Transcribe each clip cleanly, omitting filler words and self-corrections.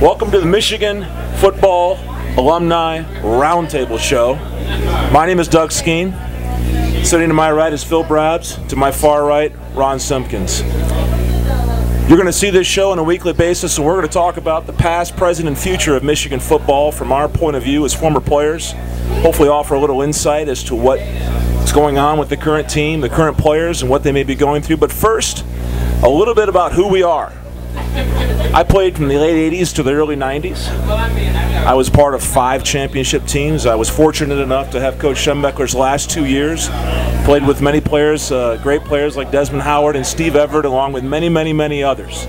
Welcome to the Michigan Football Alumni Roundtable Show. My name is Doug Skene. Sitting to my right is Phil Brabbs. To my far right, Ron Simpkins. You're going to see this show on a weekly basis, and we're going to talk about the past, present, and future of Michigan football from our point of view as former players. Hopefully offer a little insight as to what's going on with the current team, the current players, and what they may be going through. But first, a little bit about who we are. I played from the late 80s to the early 90s. I was part of 5 championship teams. I was fortunate enough to have Coach Schembechler's last 2 years. Played with many players, great players like Desmond Howard and Steve Everett, along with many, many, many others.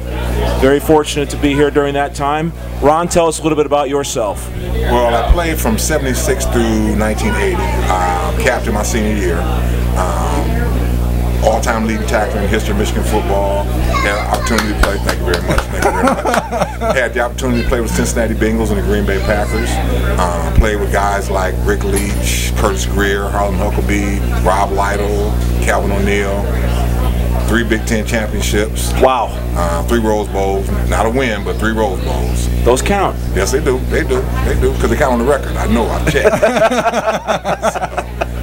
Very fortunate to be here during that time. Ron, tell us a little bit about yourself. Well, I played from '76 through 1980. Captain my senior year. All-time leading tackler in the history of Michigan football. Had the opportunity to play. Thank you very much. Thank you very much. Had the opportunity to play with Cincinnati Bengals and the Green Bay Packers. Played with guys like Rick Leach, Curtis Greer, Harlan Huckabee, Rob Lytle, Calvin O'Neill. 3 Big Ten championships. Wow. 3 Rose Bowls. Not a win, but 3 Rose Bowls. Those count. Yes, they do. They do. They do. Because they count on the record. I know. I've checked.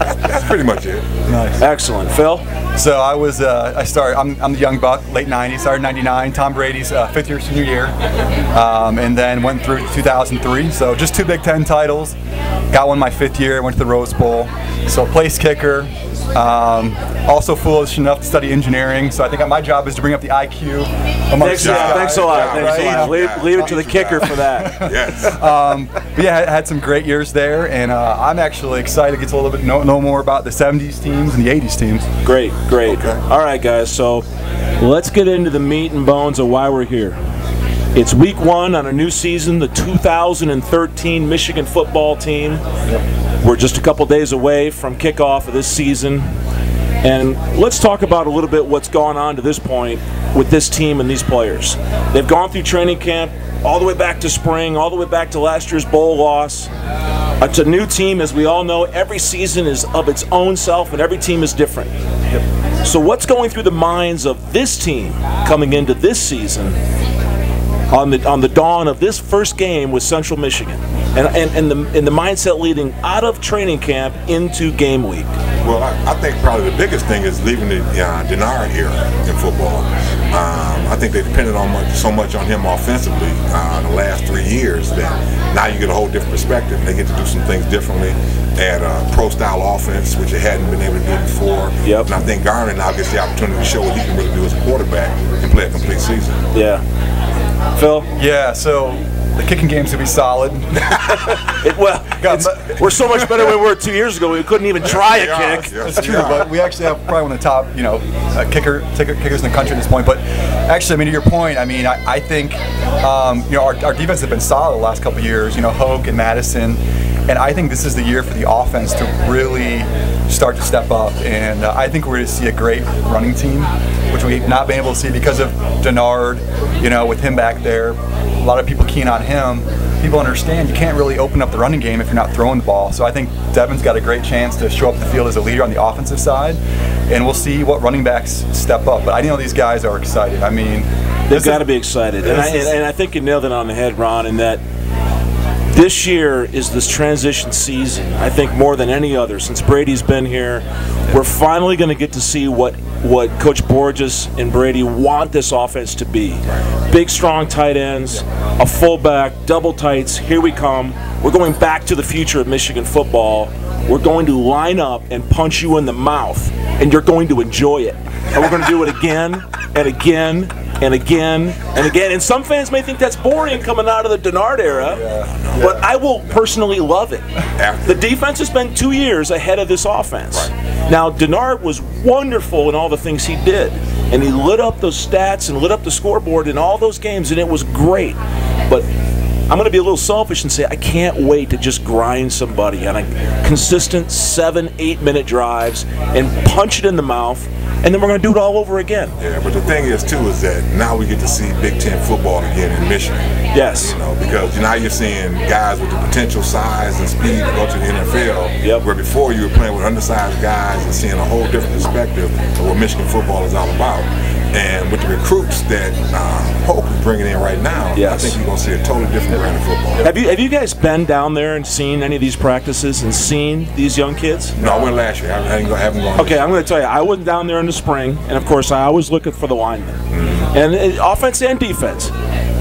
That's pretty much it. Nice. Excellent. Phil? So I'm the young buck, late 90s, started 99, Tom Brady's 5th year, senior year, and then went through 2003, so just 2 Big Ten titles, got one my 5th year, went to the Rose Bowl, so place kicker, also foolish enough to study engineering, so I think my job is to bring up the IQ amongst these guys. Thanks a lot. Thanks a lot. Leave it to the kicker for that. Yes. But yeah, I had some great years there, and I'm actually excited to get to a little bit know more about the 70s teams and the 80s teams. Great. Okay. All right, guys, so let's get into the meat and bones of why we're here. It's week 1 on a new season, the 2013 Michigan football team. We're just a couple days away from kickoff of this season. And let's talk about a little bit what's gone on to this point with this team and these players. They've gone through training camp all the way back to spring, all the way back to last year's bowl loss. It's a new team, as we all know. Every season is of its own self, and every team is different. So what's going through the minds of this team coming into this season on the dawn of this first game with Central Michigan, and the mindset leading out of training camp into game week? Well, I think probably the biggest thing is leaving the Denard era in football. I think they depended on so much on him offensively the last 3 years that now you get a whole different perspective. They get to do some things differently. They had a pro-style offense, which they hadn't been able to do before. Yep. And I think Garner now gets the opportunity to show what he can really do as a quarterback and play a complete season. Yeah. Phil? Yeah, so the kicking game's going to be solid. We're so much better than we were 2 years ago. We couldn't even try a kick. That's true, but we actually have probably one of the top, kickers in the country at this point. But actually, I mean, to your point, I mean, I think, our defense has been solid the last couple of years. Hoke and Madison, and I think this is the year for the offense to really start to step up. And I think we're going to see a great running team, which we've not been able to see because of Denard. With him back there, a lot of people keen on him. People understand you can't really open up the running game if you're not throwing the ball. So I think Devin's got a great chance to show up the field as a leader on the offensive side, and we'll see what running backs step up. But I know these guys are excited. I mean, they've got to be excited, and I think you nailed it on the head, Ron, in that this year is this transition season. I think more than any other since Brady's been here, we're finally going to get to see what Coach Borges and Brady want this offense to be. Big, strong tight ends, a fullback, double tights. Here we come. We're going back to the future of Michigan football. We're going to line up and punch you in the mouth, and you're going to enjoy it. And we're going to do it again and again and again and again. And some fans may think that's boring coming out of the Denard era, but I will personally love it. The defense has been 2 years ahead of this offense. Now, Denard was wonderful in all the things he did, and he lit up those stats and lit up the scoreboard in all those games, and it was great. But I'm going to be a little selfish and say I can't wait to just grind somebody on a consistent 7-8 minute drives and punch it in the mouth, and then we're going to do it all over again. Yeah, but the thing is, too, is that now we get to see Big Ten football again in Michigan. Yes. Because now you're seeing guys with the potential size and speed to go to the NFL, where before you were playing with undersized guys and seeing a whole different perspective of what Michigan football is all about. And with the recruits that Hope is bringing in right now, I think you're going to see a totally different brand of football. Have you guys been down there and seen any of these practices and seen these young kids? No, I went last year. I haven't gone. Okay, I'm going to tell you, I went down there in the spring, and of course, I always look for the linemen, and offense and defense.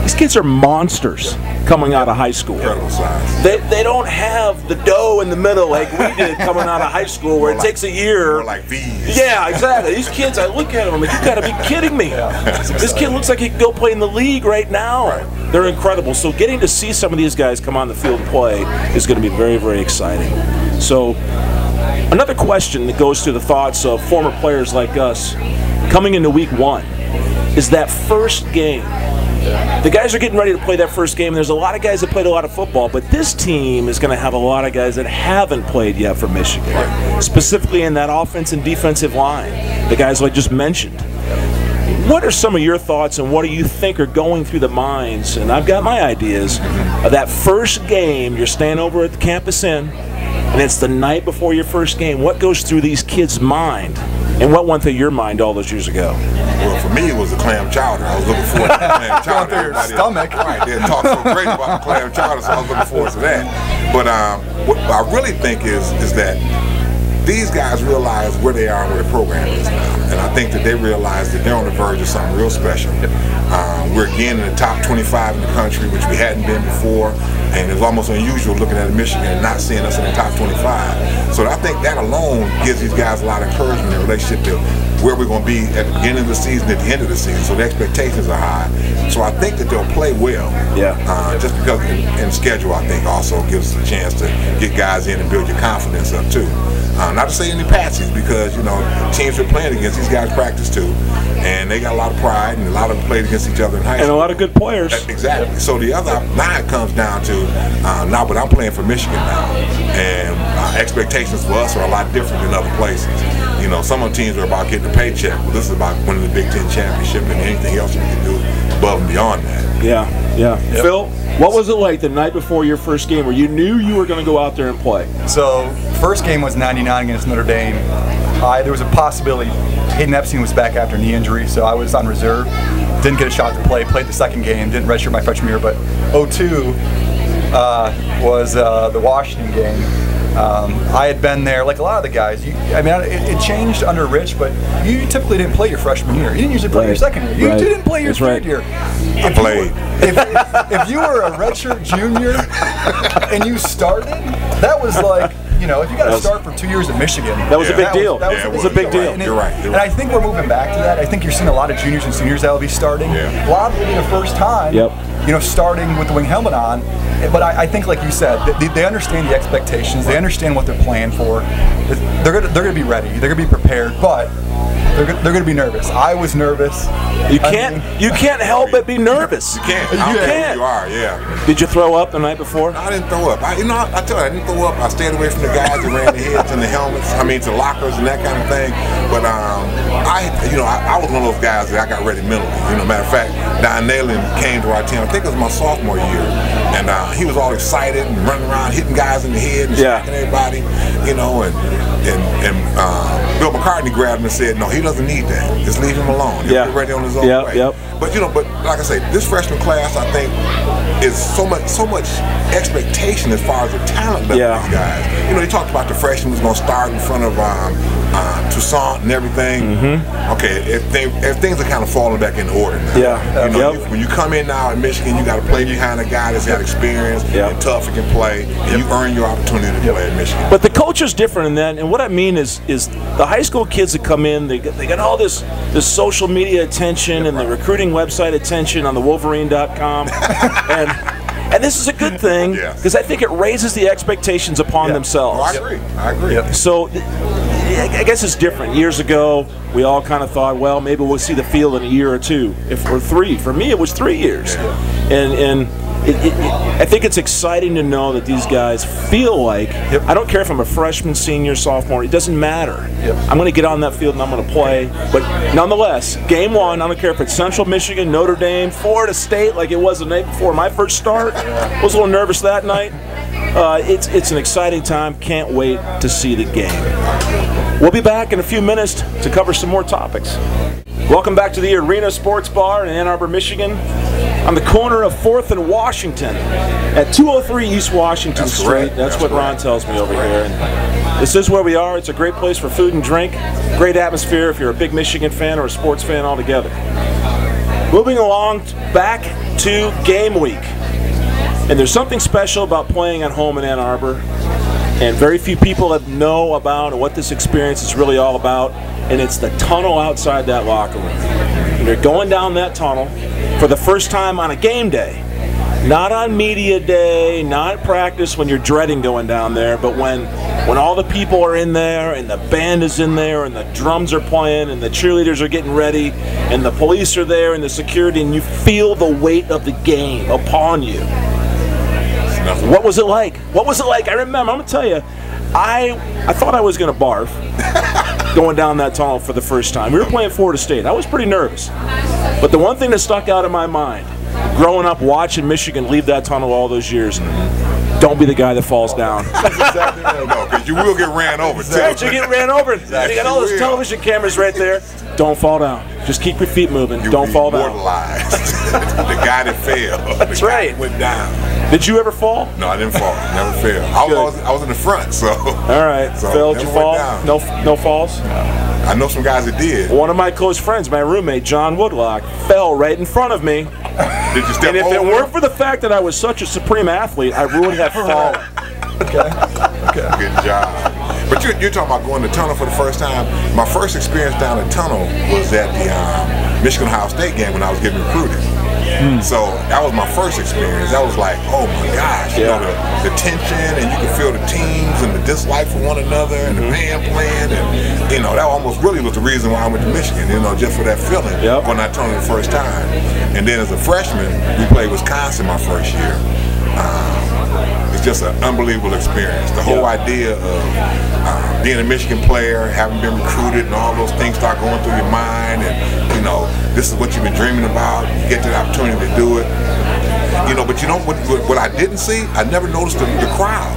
These kids are monsters coming out of high school. Incredible size. They don't have the dough in the middle like we did coming out of high school, where it takes a year. More like these. Yeah, exactly. These kids, I look at them, I'm like, you got to be kidding me. This kid looks like he could go play in the league right now. Right. They're incredible. So getting to see some of these guys come on the field and play is going to be very, very exciting. So another question that goes through the thoughts of former players like us coming into week 1 is that first game. The guys are getting ready to play that first game. There's a lot of guys that played a lot of football, but this team is going to have a lot of guys that haven't played yet for Michigan, specifically in that offense and defensive line, the guys I just mentioned. What are some of your thoughts, and what do you think are going through the minds, and I've got my ideas, of that first game? You're staying over at the Campus Inn, and it's the night before your first game. What goes through these kids' mind, and what went through your mind all those years ago? Well, for me, it was the clam chowder. I was looking forward to the clam chowder. Going through your stomach. Right, they talk so great about the clam chowder, so I was looking forward to that. But what I really think is that these guys realize where they are and where the program is now. And I think that they realize that they're on the verge of something real special. We're again in the top 25 in the country, which we hadn't been before. And it's almost unusual looking at Michigan and not seeing us in the top 25. So I think that alone gives these guys a lot of encouragement in relationship to where we're going to be at the beginning of the season, at the end of the season. So the expectations are high. So I think that they'll play well. Just because in schedule, I think also gives us a chance to get guys in and build your confidence up too. Not to say any patsies, because teams we're playing against, these guys practice too, and they got a lot of pride, and a lot of them played against each other in high school. And a lot of good players. Exactly. So the other now it comes down to now, but I'm playing for Michigan now, and expectations for us are a lot different than other places. Some of the teams are about getting a paycheck. Well, this is about winning the Big Ten championship and anything else you can do above and beyond that. Yeah. Phil, what was it like the night before your first game where you knew you were going to go out there and play? So, first game was 99 against Notre Dame. There was a possibility. Hayden Epstein was back after knee injury, so I was on reserve. Didn't get a shot to play. Played the second game. Didn't redshirt my freshman year, but 02 was the Washington game. I had been there, like a lot of the guys. It changed under Rich, but you typically didn't play your freshman year. You didn't usually play your second year. You didn't play your third year. I played. If you were a redshirt junior and you started, that was like, if you got to start for 2 years at Michigan. That was a big deal. That was a big deal. You're right. And I think we're moving back to that. I think you're seeing a lot of juniors and seniors that will be starting. A lot will be the first time, starting with the wing helmet on. But I think, like you said, they understand the expectations. They understand what they're playing for. They're gonna be ready. They're gonna be prepared. But they're gonna be nervous. I was nervous. You can't help but be nervous. You can't. You are. Yeah. Did you throw up the night before? I didn't throw up. I tell you, I didn't throw up. I stayed away from the guys that ran the heads and the helmets. To lockers and that kind of thing. But I was one of those guys that I got ready mentally. Matter of fact, Don Nalen came to our team. I think it was my sophomore year, and he was all excited and running around hitting guys in the head and smacking everybody. And Bill McCartney grabbed him and said, "No, he doesn't need that. Just leave him alone. He'll get ready on his own way." But like I say, this freshman class, I think, is so much expectation as far as the talent level of these guys. They talked about the freshmen was going to start in front of Toussaint and everything. Okay, if things are kind of falling back in order now. When you come in now in Michigan, you got to play behind a guy that's got experience and tough and can play, and you earn your opportunity to play at Michigan. But the culture's different in that, and what I mean is the high school kids that come in, they got all this social media attention and the recruiting website attention on TheWolverine.com, and this is a good thing because I think it raises the expectations upon themselves. Oh, I agree. So I guess it's different. Years ago, we all kind of thought, well, maybe we'll see the field in a year or two, or 3. For me, it was 3 years, and I think it's exciting to know that these guys feel like, I don't care if I'm a freshman, senior, sophomore, it doesn't matter. I'm going to get on that field and I'm going to play. But nonetheless, game 1, I don't care if it's Central Michigan, Notre Dame, Florida State, like it was the night before my first start. I was a little nervous that night. It's an exciting time. Can't wait to see the game. We'll be back in a few minutes to cover some more topics. Welcome back to the Arena Sports Bar in Ann Arbor, Michigan, on the corner of 4th and Washington at 203 East Washington Street. That's what Ron tells me over here. And this is where we are. It's a great place for food and drink. Great atmosphere if you're a big Michigan fan or a sports fan altogether. Moving along back to game week. And there's something special about playing at home in Ann Arbor. And very few people know about what this experience is really all about. And it's the tunnel outside that locker room. And you're going down that tunnel for the first time on a game day. Not on media day, not at practice when you're dreading going down there, but when all the people are in there and the band is in there and the drums are playing and the cheerleaders are getting ready and the police are there and the security, and you feel the weight of the game upon you. What was it like? What was it like? I remember, I'm going to tell you, I thought I was going to barf going down that tunnel for the first time. We were playing Florida State. I was pretty nervous. But the one thing that stuck out in my mind, growing up watching Michigan leave that tunnel all those years, don't be the guy that falls down. That's exactly right. No, because you will get ran over. Exactly. You get ran over. Exactly. You got all those television cameras right there. Don't fall down. Just keep your feet moving. Don't fall down. The guy that fell. That's right. Went down. Did you ever fall? No, I didn't fall. Never fell. I was in the front, so. All right. So Phil, did you fall? No falls? I know some guys that did. One of my close friends, my roommate, John Woodlock, fell right in front of me. Did you step over? And if it weren't for the fact that I was such a supreme athlete, I would have fallen. Okay. Good job. But you're talking about going to tunnel for the first time. My first experience down the tunnel was at the Michigan-Ohio State game when I was getting recruited. So that was my first experience. That was like, oh my gosh, you know, the tension, and you can feel the teams and the dislike for one another, and the band playing, and you know, that almost really was the reason why I went to Michigan. You know, just for that feeling when I turned the first time. And then as a freshman, we played Wisconsin my first year. It's just an unbelievable experience. The whole idea of being a Michigan player, having been recruited, and all those things start going through your mind, and you know, this is what you've been dreaming about. You get the opportunity to do it. You know, but you know what I didn't see? I never noticed the crowd.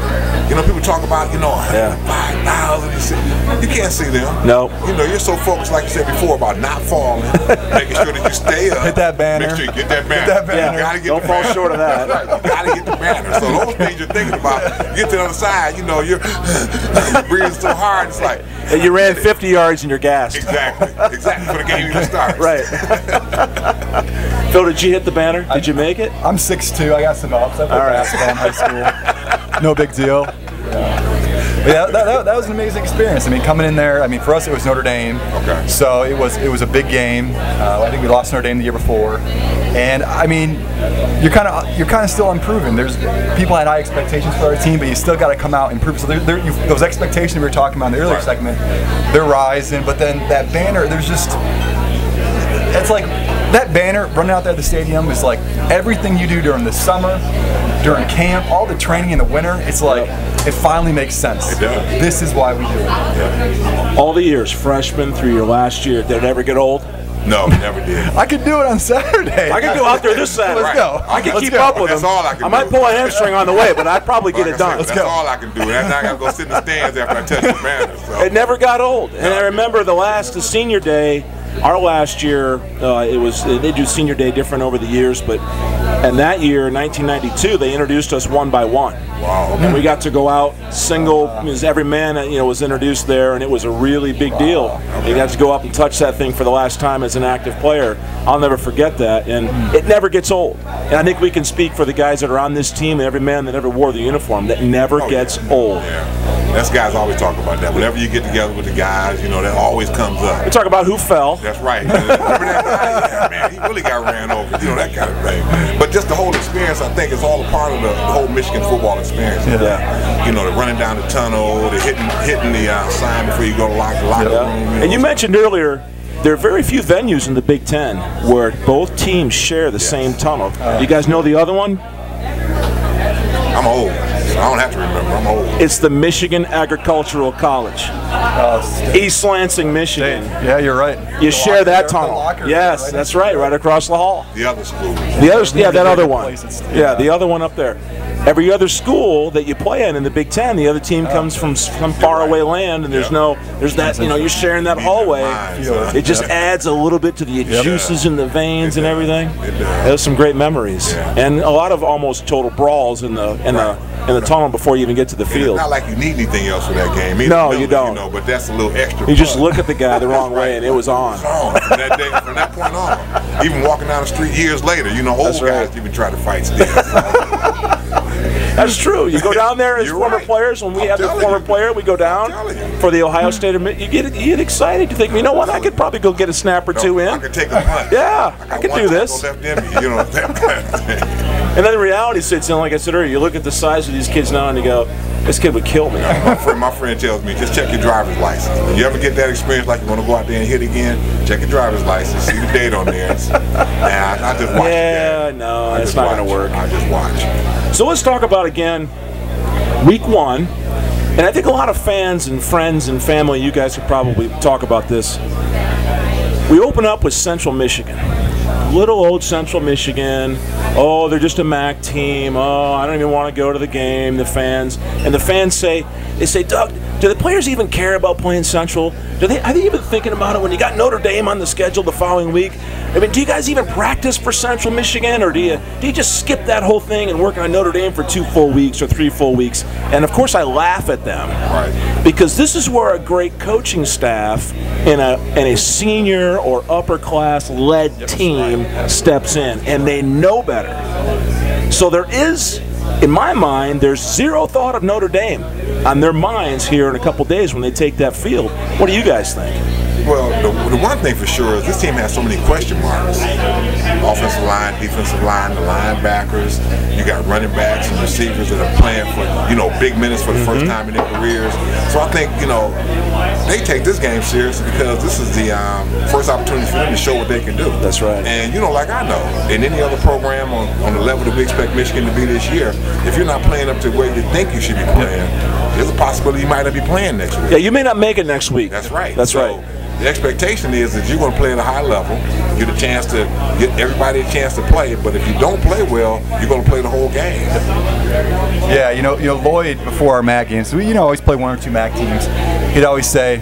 You know, people talk about, you know, 5,000. You can't see them. No. You know, you're so focused, like you said before, about not falling, making sure that you stay up. Hit that banner. Make sure you get that banner. Get that banner. You gotta get Don't fall short of that. Right. You gotta get the banner. So those things you're thinking about, you get to the other side, you know, you're breathing so hard, it's like. And you ran 50 yards and you're gassed. Exactly. For the game even starts. Right. Phil, did you hit the banner? Did you make it? I'm 6'2". I got some ups. I played basketball in high school. No big deal. But yeah, that was an amazing experience. I mean, coming in there, I mean, for us it was Notre Dame. Okay. So it was a big game. I think we lost Notre Dame the year before, and I mean, you're kind of still unproven. There's people had high expectations for our team, but you still got to come out and prove. So those expectations we were talking about in the earlier segment, they're rising. But then that banner, it's like that banner running out there at the stadium is like everything you do during the summer, during camp, all the training in the winter. It's like it finally makes sense. It does. This is why we do it. All the years, freshman through your last year, did it ever get old? No, never did. I could do it on Saturday. I could go out there this Saturday. Let's go. I can keep up with them. That's all I can do. I might pull a hamstring on the way, but I'd probably get it done. That's all I can do. And I got to go sit in the stands after I touch the banner. So. It never got old. And I remember the senior day, our last year, they do senior day different over the years, and that year, 1992, they introduced us one by one. Wow. And we got to go out single, because every man was introduced there, and it was a really big deal. Okay. You got to go up and touch that thing for the last time as an active player. I'll never forget that, and it never gets old. And I think we can speak for the guys that are on this team and every man that ever wore the uniform, that never gets old. Yeah. Us guys always talk about that. Whenever you get together with the guys, you know, that always comes up. We talk about who fell. That's right. Remember that guy? Yeah, man, he really got ran over. You know, that kind of thing. But just the whole experience, I think, is all a part of the whole Michigan football experience. Yeah. You know, the running down the tunnel, the hitting the sign before you go to locker room. You know, and you mentioned earlier, there are very few venues in the Big Ten where both teams share the same tunnel. You guys know the other one? I'm old. I don't have to remember. I'm old. It's the Michigan Agricultural College. East Lansing, Michigan. Yeah, you're right. You share that tunnel. Yes, that's right across the hall. The other school. That other one. Yeah, the other one up there. every other school that you play in the Big Ten, the other team comes from some faraway land, and there's that, you're sharing that hallway. It just adds a little bit to the juices in the veins and everything. There's some great memories, and a lot of almost total brawls in the tunnel before you even get to the field. It's not like you need anything else for that game. No, you don't. But that's a little extra. You just look at the guy the wrong way, and it was on. From that point on. Even walking down the street years later, old guys even try to fight still. That's true. You go down there as former players. When we have a former player, we go down for the Ohio State. You get excited. You think, you know what? I could probably go get a snap or two in. I could take a punt. Yeah, I could do this. Left in me, that kind of thing. And then the reality sits in, like I said earlier. You look at the size of these kids now, and you go, "This kid would kill me." My friend tells me, just check your driver's license. If you ever get that experience, like you want to go out there and hit again, check your driver's license, see the date on there. And I just watch. Yeah, no, it's not going to work. I just watch. So let's talk about, again, week 1. And I think a lot of fans and friends and family, you guys could probably talk about this. We open up with Central Michigan. Little old Central Michigan. Oh, they're just a MAC team. Oh, I don't even want to go to the game, the fans. And the fans say, Doug, do the players even care about playing Central? Are they even thinking about it when you got Notre Dame on the schedule the following week? I mean, do you guys even practice for Central Michigan, or do you just skip that whole thing and work on Notre Dame for 2 full weeks or 3 full weeks? And of course, I laugh at them because this is where a great coaching staff in a senior or upper class led team steps in, and they know better. So there is, in my mind, there's zero thought of Notre Dame on their minds here in a couple days when they take that field. What do you guys think? Well, the one thing for sure is this team has so many question marks. Offensive line, defensive line, the linebackers. You got running backs and receivers that are playing for, big minutes for the first time in their careers. So I think, they take this game seriously because this is the first opportunity for them to show what they can do. That's right. And, like I know, in any other program on the level that we expect Michigan to be this year, if you're not playing up to where you think you should be playing, there's a possibility you might not be playing next week. Yeah, you may not make it next week. That's right. That's right. The expectation is that you're going to play at a high level, get everybody a chance to play, but if you don't play well, you're going to play the whole game. Yeah, Lloyd, before our MAC games, we always play 1 or 2 MAC teams. He'd always say,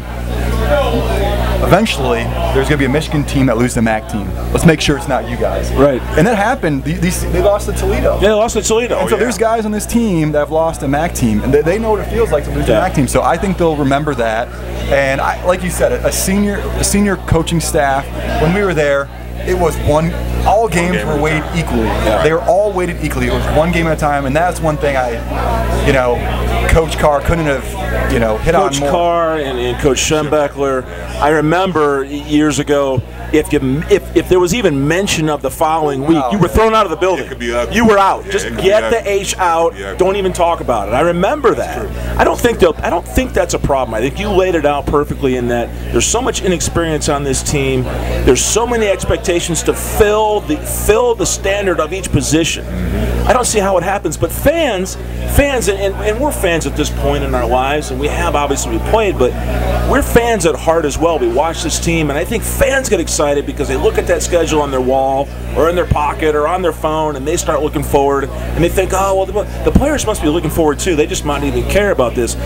eventually, there's going to be a Michigan team that loses the MAC team. Let's make sure it's not you guys. Right. And that happened. They lost to Toledo. Yeah, they lost to Toledo. And so there's guys on this team that have lost a MAC team, and they know what it feels like to lose a MAC team. So I think they'll remember that. And like you said, a senior coaching staff, when we were there, it was all games were weighted equally. Yeah. They were all weighted equally. It was one game at a time, and that's one thing Coach Carr couldn't have, hit on more. Coach Carr and Coach Schembechler. I remember years ago, if there was even mention of the following week, you were thrown out of the building. It could be ugly. You were out. Yeah, just get the H out. Don't even talk about it. I remember that. I don't think that's a problem. I think you laid it out perfectly in that there's so much inexperience on this team. There's so many expectations to fill the standard of each position. I don't see how it happens, but fans, and we're fans at this point in our lives, and we played, but we're fans at heart as well. We watch this team, and I think fans get excited because they look at that schedule on their wall or in their pocket or on their phone, and they start looking forward, and they think, oh, well, the players must be looking forward too. They just might not even care about this.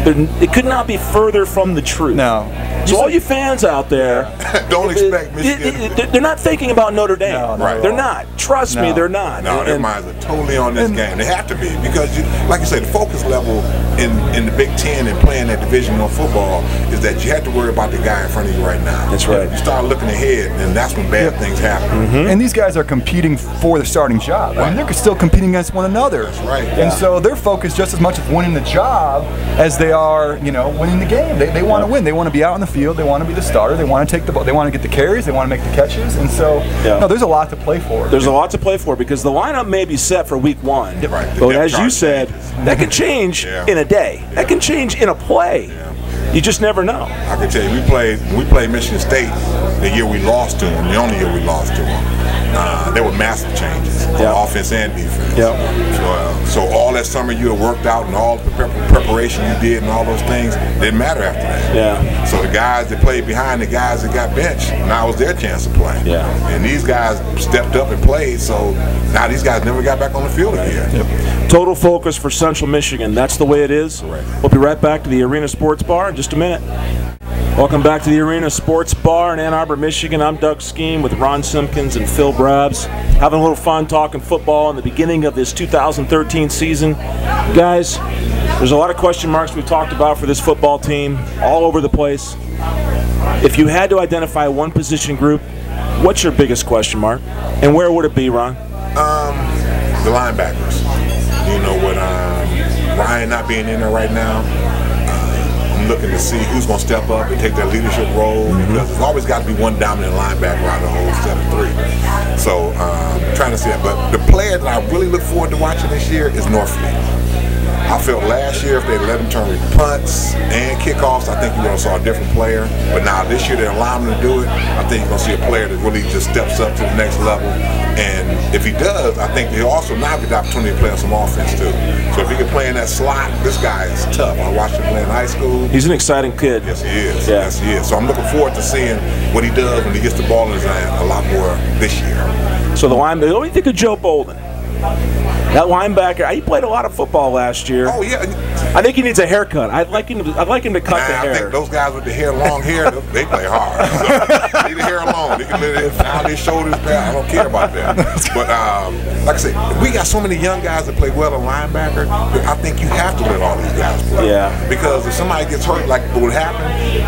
It could not be further from the truth. No. So all you fans out there, don't expect Michigan. They're not thinking about Notre Dame. No, right. They're not. Trust me, they're not. No, their minds are totally on this game. They have to be because, like you said, the focus level in the Big Ten and playing that Division I football is that you have to worry about the guy in front of you right now. That's right. You start looking ahead, and that's when bad things happen. And these guys are competing for the starting job. Right. I mean, they're still competing against one another. That's right. And so they're focused just as much as winning the job as they are, winning the game. They want to win. They want to be out on the field. They want to be the starter. They want to take the ball. They want to get the carries. They want to make the catches. And so, there's a lot to play for. There's a lot to play for because the lineup may be set for week 1. Right. But as you said, that can change in a day. That can change in a play. You just never know. I can tell you, we played Michigan State the year we lost to them, the only year we lost to them. There were massive changes on offense and defense. So all that summer you had worked out and all the preparation you did and all those things didn't matter after that. So the guys that played behind the guys that got benched, now it was their chance to play. And these guys stepped up and played, so now these guys never got back on the field again. Total focus for Central Michigan. That's the way it is. We'll be right back to the Arena Sports Bar in just a minute. Welcome back to the Arena Sports Bar in Ann Arbor, Michigan. I'm Doug Skene with Ron Simpkins and Phil Brabbs. Having a little fun talking football in the beginning of this 2013 season. Guys, there's a lot of question marks we've talked about for this football team all over the place. If you had to identify one position group, what's your biggest question mark? And where would it be, Ron? The linebackers. You know, with Ryan not being in there right now, I'm looking to see who's going to step up and take that leadership role, because there's always got to be one dominant linebacker out of the whole 7-3. So trying to see that. But the player that I really look forward to watching this year is Norfleet. I felt last year if they let him turn punts and kickoffs, I think you're going to saw a different player. But now this year they're allowing him to do it. I think you're going to see a player that really just steps up to the next level. And if he does, I think he'll also now get the opportunity to play on some offense too. So if he can play in that slot, this guy is tough. I watched him play in high school. He's an exciting kid. Yes, he is. Yes, he is. So I'm looking forward to seeing what he does when he gets the ball in his hand a lot more this year. So the linebacker, what do you think of Joe Bolden? That linebacker, he played a lot of football last year. Oh yeah, I think he needs a haircut. I'd like him to cut the hair. I think those guys with the hair, long hair, they play hard. So leave the hair alone. They can let it down their shoulders. I don't care about that. But like I said, we got so many young guys that play well at linebacker that I think you have to let all these guys play. Because if somebody gets hurt, like what would happen,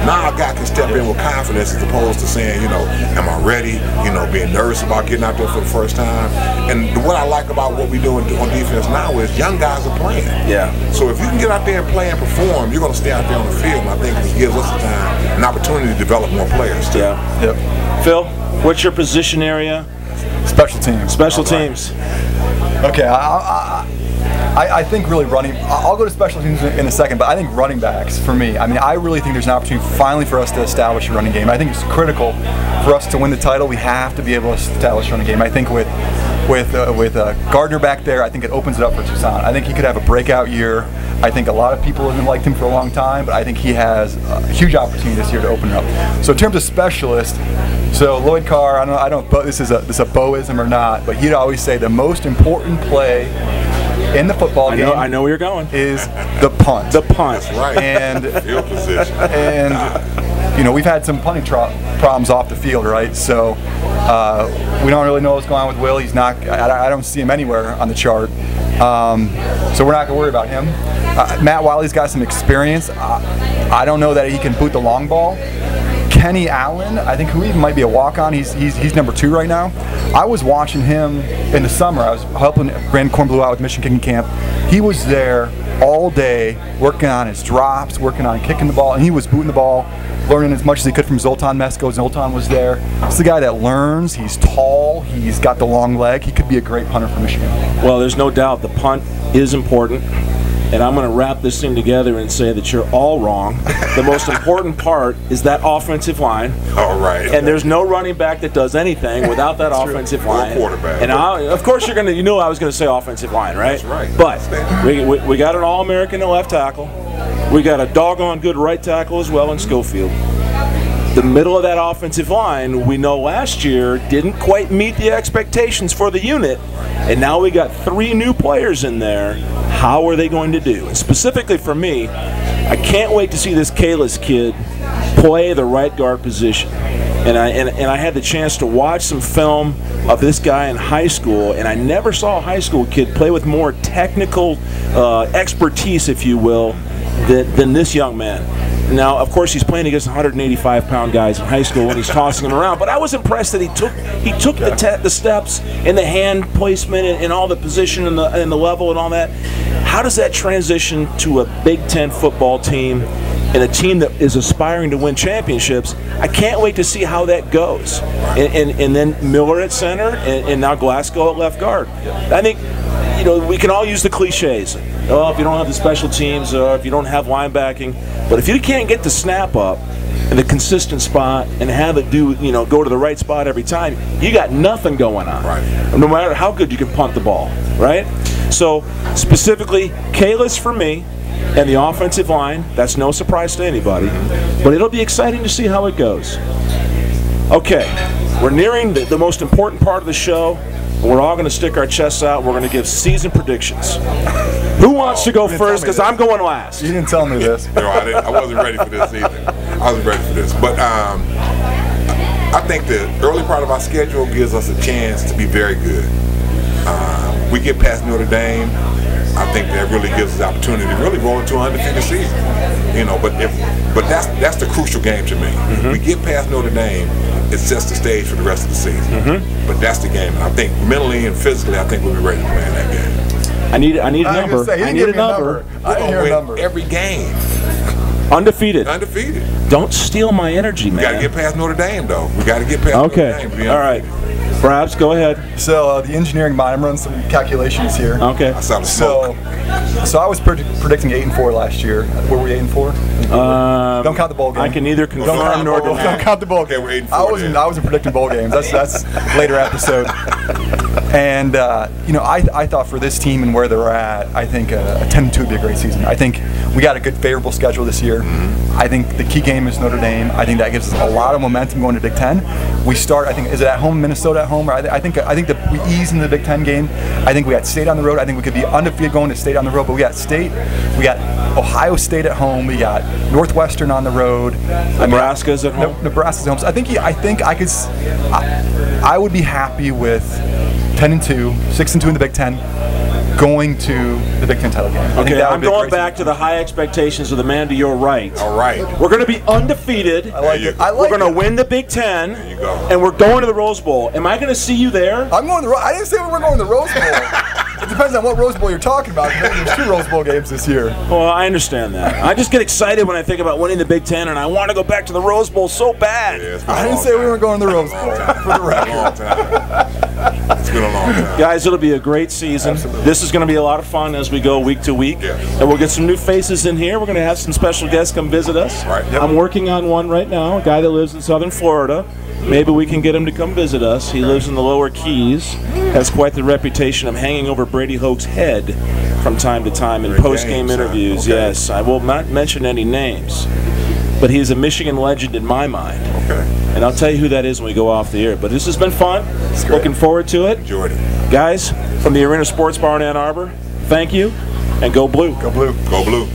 now a guy can step in with confidence as opposed to saying, you know, am I ready? You know, being nervous about getting out there for the first time. And what I like about what we doing on defense now is young guys are playing. So if you can get out there and play and perform, you're going to stay out there on the field. And I think it gives us an opportunity to develop more players too. Phil, what's your position area? Special teams. Special teams. Okay, I think really running. I'll go to special teams in a second, but I think running backs for me. I mean, I really think there's an opportunity finally for us to establish a running game. I think it's critical for us to win the title. We have to be able to establish a running game. I think with Gardner back there, I think it opens it up for Toussaint. I think he could have a breakout year. I think a lot of people haven't liked him for a long time, but I think he has a huge opportunity this year to open it up. So in terms of specialists, so Lloyd Carr, I don't know if this is a Boism or not, but he'd always say the most important play in the football game, I know where you're going, is the punt. The punt. That's right. And field position. And you know, we've had some punting problems off the field, right? So we don't really know what's going on with Will. He's not. I don't see him anywhere on the chart. So we're not going to worry about him. Matt Wiley's got some experience. I don't know that he can boot the long ball. Kenny Allen, I think, who even might be a walk-on. He's number 2 right now. I was watching him in the summer. I was helping Brandon Kornblue out with Mission Kicking Camp. He was there all day working on his drops, working on kicking the ball, and he was booting the ball, learning as much as he could from Zoltan Mesko. Zoltan was there. It's the guy that learns. He's tall. He's got the long leg. He could be a great punter for Michigan. Well, there's no doubt the punt is important. And I'm going to wrap this thing together and say that you're all wrong. The most important part is that offensive line. All right. And there's no running back that does anything without that offensive line. Or quarterback. And of course you knew I was going to say offensive line, right? That's right. But we got an All-American at left tackle. We got a doggone good right tackle as well in Schofield. The middle of that offensive line, we know last year didn't quite meet the expectations for the unit, and now we got 3 new players in there. How are they going to do? And specifically for me, I can't wait to see this Kalis kid play the right guard position. And I had the chance to watch some film of this guy in high school, and I never saw a high school kid play with more technical expertise, if you will, than this young man. Now, of course, he's playing against 185-pound guys in high school when he's tossing them around. But I was impressed that he took the steps and the hand placement and all the position and the level and all that. How does that transition to a Big Ten football team and a team that is aspiring to win championships? I can't wait to see how that goes. And then Miller at center and now Glasgow at left guard. I think, you know, we can all use the cliches. oh, if you don't have the special teams or if you don't have linebacking. But if you can't get the snap up in the consistent spot and have it go to the right spot every time, you got nothing going on. Right. No matter how good you can punt the ball, right? So specifically, Kalis for me and the offensive line, that's no surprise to anybody. But it'll be exciting to see how it goes. Okay, we're nearing the most important part of the show. We're all going to stick our chests out. We're going to give season predictions. Who wants to go first? Because I'm going last. You didn't tell me this. No, I wasn't ready for this either. I wasn't ready for this. But I think the early part of our schedule gives us a chance to be very good. We get past Notre Dame. I think that really gives us the opportunity to really roll into an undefeated season. But that's the crucial game to me. We get past Notre Dame, it sets the stage for the rest of the season. But that's the game, and I think mentally and physically, I think we'll be ready to play in that game. I need a number. I need a number. I need a number. Every game. Undefeated. Undefeated. Don't steal my energy, man. We got to get past Notre Dame, though. We got to get past Notre Dame. Okay. All right. Brabbs, go ahead. So the engineering mind runs some calculations here. Okay. I saw the smoke. So I was predicting 8-4 last year. Were we 8-4? Don't count the bowl game. I can neither confirm nor deny. Don't count the bowl game. Okay, we're 8-4. I wasn't predicting bowl games. That's later episode. And I thought for this team and where they're at, I think a 10-2 would be a great season. I think we got a good favorable schedule this year. I think the key game is Notre Dame. I think that gives us a lot of momentum going to Big Ten. We start, I think, is it at home, Minnesota at home? Or I think that we ease into the Big Ten game. I think we got State on the road. I think we could be undefeated going to State on the road. But we got State, we got Ohio State at home. We got Northwestern on the road. Nebraska's at home. Nebraska's at home. So I would be happy with 10-2, 6-2 in the Big Ten, going to the Big Ten title game. Okay, I'm going back to the high expectations of the man to your right. All right. We're going to be undefeated. I like it. We're going to win the Big Ten. There you go. And we're going to the Rose Bowl. Am I going to see you there? I'm going to I didn't say we were going to the Rose Bowl. It depends on what Rose Bowl you're talking about. There's 2 Rose Bowl games this year. Well, I understand that. I just get excited when I think about winning the Big Ten, and I want to go back to the Rose Bowl so bad. Yeah, I didn't say we were going to the Rose Bowl, for the record. It's been a long time. Guys, it'll be a great season. Absolutely. This is going to be a lot of fun as we go week to week. Yeah. And we'll get some new faces in here. We're going to have some special guests come visit us. Right. Yep. I'm working on one right now, a guy that lives in southern Florida. Maybe we can get him to come visit us. He lives in the lower Keys, has quite the reputation of hanging over Brady Hoke's head from time to time in post-game interviews. Okay. Yes, I will not mention any names, but he's a Michigan legend in my mind. Okay. And I'll tell you who that is when we go off the air. But this has been fun. Looking forward to it. Enjoyed it. Guys, from the Arena Sports Bar in Ann Arbor, thank you, and go blue. Go Blue. Go Blue.